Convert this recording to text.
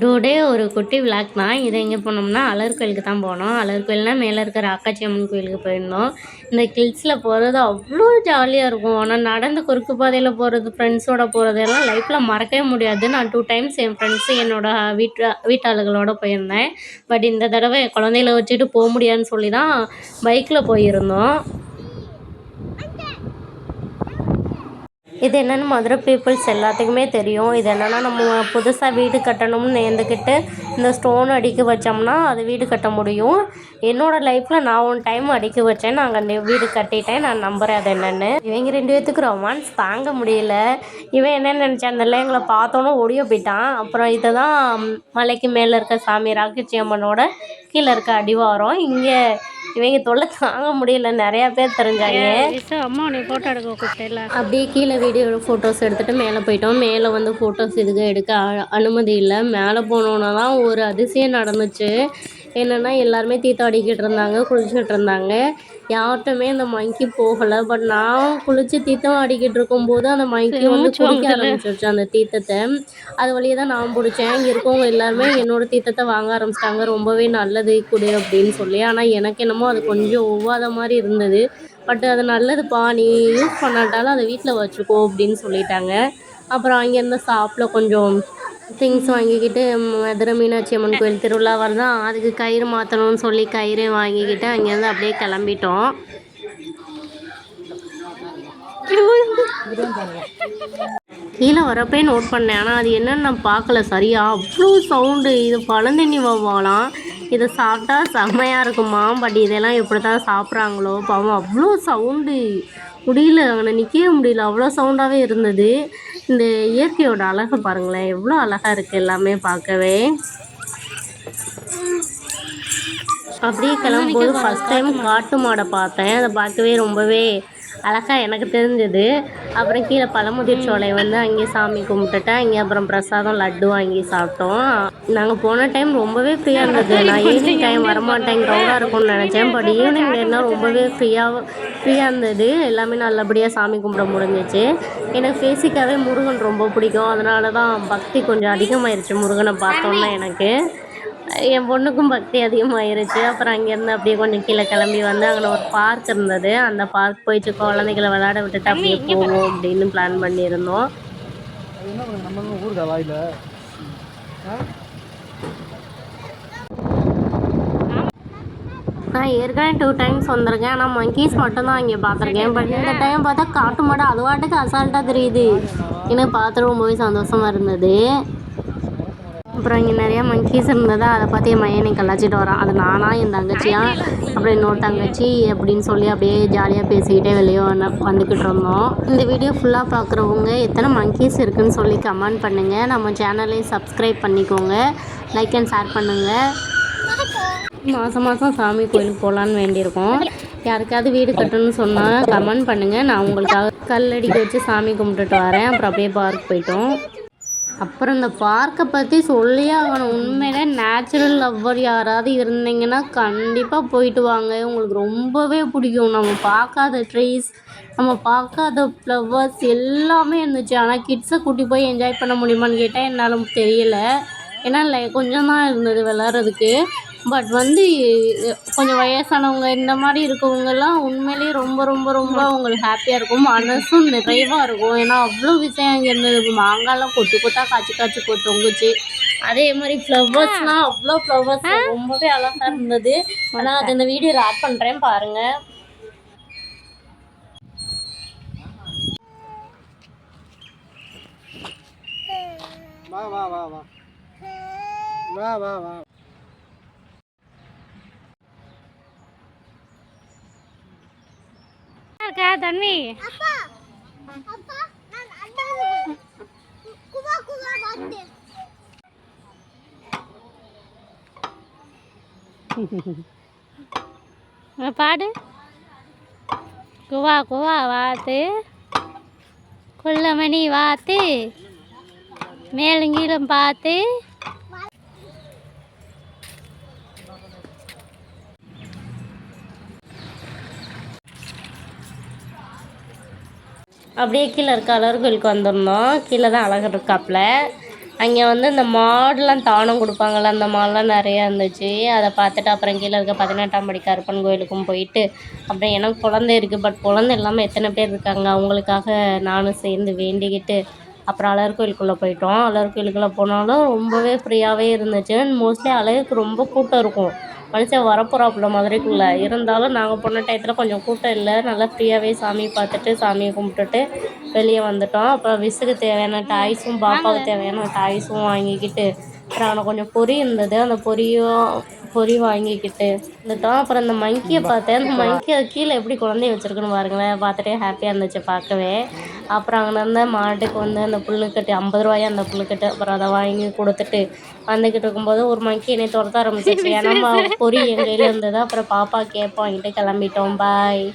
Today ஒரு குட்டி vlog தான். இது எங்கே போனோம்னா அழகர் கோயிலுக்கு தான் போனோம். அழகர் கோயில்னால் மேலே இருக்கிற அக்காச்சி அம்மன் கோயிலுக்கு போயிருந்தோம். இந்த ஹில்ஸில் போகிறது அவ்வளோ ஜாலியாக இருக்கும். ஆனால் நடந்து குறுக்கு பாதையில் போகிறது, ஃப்ரெண்ட்ஸோடு போகிறதெல்லாம் லைஃப்பில் மறக்கவே முடியாது. நான் 2 டைம்ஸ் என் ஃப்ரெண்ட்ஸு என்னோட வீட்டாளுகளோடு போயிருந்தேன். பட் இந்த தடவை என் குழந்தைகள வச்சுட்டு போக முடியாதுன்னு சொல்லி தான் பைக்கில் போயிருந்தோம். இது என்னென்னு மதுரை பீப்புள்ஸ் எல்லாத்துக்குமே தெரியும். இது என்னென்னா, நம்ம புதுசாக வீடு கட்டணும்னு நேர்ந்துக்கிட்டு இந்த ஸ்டோன் அடுக்கி வச்சோம்னா அது வீடு கட்ட முடியும். என்னோடய லைஃப்பில் நான் 1 டைம் அடுக்கி வச்சேன். நாங்கள் வீடு கட்டிட்டேன். நான் நம்புகிறேன் அது என்னென்னு. இவங்க 2 பேர்த்துக்கு ரொமான்ஸ் தாங்க முடியல. இவன் என்ன நினச்சான் தெரியல, எங்களை பார்த்தோன்னே ஓடிய போயிட்டான். அப்புறம் இதை தான் மலைக்கு மேலே இருக்க சாமி ராக்கச்சி அம்மனோட கீழே இருக்க அடிவாரம். இங்கே இவங்க தொல்லை தாங்க முடியல, நிறையா பேர் தெரிஞ்சாங்க. அம்மா உன்னை ஃபோட்டோ எடுக்க கூப்பிட்டேல, அப்படியே கீழே வீடியோ ஃபோட்டோஸ் எடுத்துகிட்டு மேலே போயிட்டோம். மேலே வந்து ஃபோட்டோஸ் இதுக்கு எடுக்க அனுமதி இல்லை. மேலே போனோன்னா தான் ஒரு அதிசயம் நடந்துச்சு. என்னென்னா, எல்லாருமே தீர்த்தம் இருந்தாங்க, குளிச்சுட்டு இருந்தாங்க. யார்கிட்டமே அந்த மங்கி போகலை. பட் நான் குளித்து தீர்த்தம் ஆடிக்கிட்டு இருக்கும்போது அந்த மங்கி வந்து குடிக்க ஆரம்பிச்சிருச்சு அந்த தீர்த்தத்தை. அது வழியே தான் நான் பிடிச்சேன். இங்கே இருக்கவங்க எல்லாருமே என்னோடய தீர்த்தத்தை வாங்க ஆரம்பிச்சிட்டாங்க. ரொம்பவே நல்லது கொடு அப்படின்னு சொல்லி. ஆனால் எனக்கு என்னமோ அது கொஞ்சம் ஒவ்வாத மாதிரி இருந்தது. பட் அது நல்லதுப்பா, நீ யூஸ் பண்ணாட்டாலும் அதை வீட்டில் வச்சுக்கோ அப்படின்னு சொல்லிட்டாங்க. அப்புறம் அங்கேருந்து ஷாப்பில் கொஞ்சம் திங்ஸ் வாங்கிக்கிட்டு மதுரை மீனாட்சி அம்மன் கோயில் திருவிழா வருதான், அதுக்கு கயிறு மாற்றணும்னு சொல்லி கயிறு வாங்கிக்கிட்டு அங்கேருந்து அப்படியே கிளம்பிட்டோம். கீழே வரப்பே நோட் பண்ணேன், ஆனால் அது என்னன்னு நான் பார்க்கல சரியா. அவ்வளோ சவுண்டு. இது பழந்தண்ணி வவ்வாலாம். இதை சாப்பிட்டா செம்மையாக இருக்குமா. பட் இதெல்லாம் எப்படி தான் சாப்பிட்றாங்களோ பாவம். அவ்வளோ சவுண்டு, முடியல, அங்கே நிற்கவே முடியல, அவ்வளோ சவுண்டாகவே இருந்தது. இந்த இயற்கையோட அழகை பாருங்களேன், எவ்வளோ அழகாக இருக்குது எல்லாமே பார்க்கவே. அப்படியே கிளம்பும்போது ஃபஸ்ட் டைம் காட்டு மாடை பார்த்தேன். அதை பார்க்கவே ரொம்பவே அழகாக எனக்கு தெரிஞ்சது. அப்புறம் கீழே பழமுதிர் சோலை வந்து அங்கேயே சாமி கும்பிட்டுட்டு அங்கே அப்புறம் பிரசாதம் லட்டு வாங்கி சாப்பிட்டோம். நாங்கள் போன டைம் ரொம்பவே ஃப்ரீயாக இருந்தது. நான் ஈவினிங் டைம் வரமாட்டேன், க்ரௌடாக இருக்கும்னு நினச்சேன். பட் ஈவினிங் டைம்லாம் ரொம்பவே ஃப்ரீயாக இருந்தது. எல்லாமே நல்லபடியாக சாமி கும்பிட முடிஞ்சிச்சு. எனக்கு பேசிக்காகவே முருகன் ரொம்ப பிடிக்கும். அதனால தான் பக்தி கொஞ்சம் அதிகமாகிருச்சு முருகனை பார்த்தோன்னா எனக்கு. என் பொண்ணுக்கும் பக்தி அதிகமாகிருச்சு. அப்புறம் அங்கேருந்து அப்படியே கொஞ்சம் கீழே கிளம்பி வந்து அங்கே ஒரு பார்க் இருந்தது. அந்த பார்க் போயிட்டு குழந்தைகளை விளையாட விட்டுட்டு அப்படியே போவோம் அப்படின்னு பிளான் பண்ணியிருந்தோம். நான் ஏற்கனவே 2 டைம்ஸ் வந்திருக்கேன். ஆனால் மங்கீஸ் மட்டும்தான் இங்கே பார்த்துருக்கேன். பட் இந்த டைம் பார்த்தா காட்டு மாடு அது வாட்டுக்கு அசால்ட்டாக தெரியுது. எனக்கு பார்த்து ரொம்பவே சந்தோஷமாக இருந்தது. அப்புறம் இங்கே நிறையா மங்கீஸ் இருந்ததா, அதை பார்த்து என் மையனை கலாச்சிட்டு வரான். அது நானா, என் தங்கச்சியா, அப்புறம் இன்னொரு தங்கச்சி அப்படின்னு சொல்லி அப்படியே ஜாலியாக பேசிக்கிட்டே வெளியே வந்துக்கிட்டு இருந்தோம். இந்த வீடியோ ஃபுல்லாக பார்க்குறவங்க எத்தனை மங்கீஸ் இருக்குதுன்னு சொல்லி கமெண்ட் பண்ணுங்கள். நம்ம சேனலையும் சப்ஸ்கிரைப் பண்ணிக்கோங்க, லைக் அண்ட் ஷேர் பண்ணுங்கள். மாதம் சாமி கோயிலுக்கு போகலான்னு வேண்டியிருக்கோம். யாருக்காவது வீடு கட்டணும்னு சொன்னால் கமெண்ட் பண்ணுங்கள். நான் உங்களுக்காக கல்லடிக்க வச்சு சாமி கும்பிட்டுட்டு வரேன். அப்புறம் அப்படியே பார்க் போயிட்டோம். அப்புறம் இந்த பார்க்கை பற்றி சொல்லியே ஆகணும். உண்மையிலே நேச்சுரல் லவ்வர் யாராவது இருந்தீங்கன்னா கண்டிப்பாக போயிட்டு வாங்க. உங்களுக்கு ரொம்பவே பிடிக்கும். நம்ம பார்க்காத ட்ரீஸ், நம்ம பார்க்காத ஃப்ளவர்ஸ் எல்லாமே இருந்துச்சு. ஆனால் கிட்ஸை கூட்டி போய் என்ஜாய் பண்ண முடியுமான்னு கேட்டால் என்னால் தெரியல. ஏன்னா கொஞ்சம் தான் இருந்தது விளாட்றதுக்கு. பட் வந்து கொஞ்சம் வயசானவங்க இந்த மாதிரி இருக்கவங்கெல்லாம் உண்மையிலேயே ரொம்ப ரொம்ப ரொம்ப அவங்களுக்கு ஹாப்பியாக இருக்கும், மனசும் நிறைவாக இருக்கும். ஏன்னா அவ்வளோ விஷயம் இங்கே இருந்தது. மாங்காய்லாம் கொத்து கொத்தாக காய்ச்சி தொங்குச்சு. அதே மாதிரி ஃப்ளவர்ஸ்லாம் அவ்வளோ ஃப்ளவர்ஸ் ரொம்பவே அழகாக இருந்தது. ஆனால் அது இந்த வீடியோவில் ஆட் பண்ணுறேன் பாருங்கள். வா வா வா வா வா வா வா இருக்கா தன்வி? பாடு. குவா குவா வாத்து, குள்ளமணி வாத்து, மேலும் பார்த்து. அப்படியே கீழே இருக்க அழகர் கோயிலுக்கு வந்துருந்தோம். கீழே தான் அழகர் இருக்காப்புல. அங்கே வந்து இந்த மாடுலாம் தானம் கொடுப்பாங்கள்ல, அந்த மாடுலாம் நிறையா இருந்துச்சு. அதை பார்த்துட்டு அப்புறம் கீழே இருக்க 18ஆம் படி கருப்பன் கோயிலுக்கும் போயிட்டு, அப்புறம் எனக்கு குழந்தை இருக்குது, பட் குழந்தை இல்லாமல் எத்தனை பேர் இருக்காங்க, அவங்களுக்காக நானும் சேர்ந்து வேண்டிக்கிட்டு அப்புறம் அழகர் கோயிலுக்குள்ளே போயிட்டோம். அழகர் கோயிலுக்குள்ளே போனாலும் ரொம்பவே ஃப்ரீயாகவே இருந்துச்சு. மோஸ்ட்லி அழகுக்கு ரொம்ப கூட்டம் இருக்கும். மனுஷன் வரப்போகிறாப்புல மதுரைக்குள்ளே இருந்தாலும் நாங்கள் போன டயத்தில் கொஞ்சம் கூட்டம் இல்லை. நல்லா ஃப்ரீயாகவே சாமி பார்த்துட்டு சாமியை கும்பிட்டுட்டு வெளியே வந்துட்டோம். அப்புறம் விசுக்கு தேவையான டாய்ஸும் பாப்பாவுக்கு தேவையான டாய்ஸும் வாங்கிக்கிட்டு, அப்புறம் அங்கே கொஞ்சம் பொரி இருந்தது, அந்த பொரி வாங்கிக்கிட்டு வந்துட்டோம். அப்புறம் இந்த மங்கியை பார்த்தேன். அந்த மங்கி அது கீழே எப்படி குழந்தைய வச்சுருக்குன்னு பாருங்களேன், பார்த்துட்டே ஹாப்பியாக இருந்துச்சு பார்க்கவே. அப்புறம் அங்கே இருந்த மாட்டுக்கு வந்து அந்த புல்லுக்கட்டு 50 ரூபாயா அந்த புல்லுக்கட்டு, அப்புறம் அதை வாங்கி கொடுத்துட்டு வந்துக்கிட்டு இருக்கும்போது ஒரு மங்கி என்னை துரத்த ஆரம்பிச்சிச்சு. ஏன்னா பொரி என் கையில் இருந்தது. அப்புறம் பாப்பா கேப் வாங்கிட்டு கிளம்பிட்டோம். பாய்.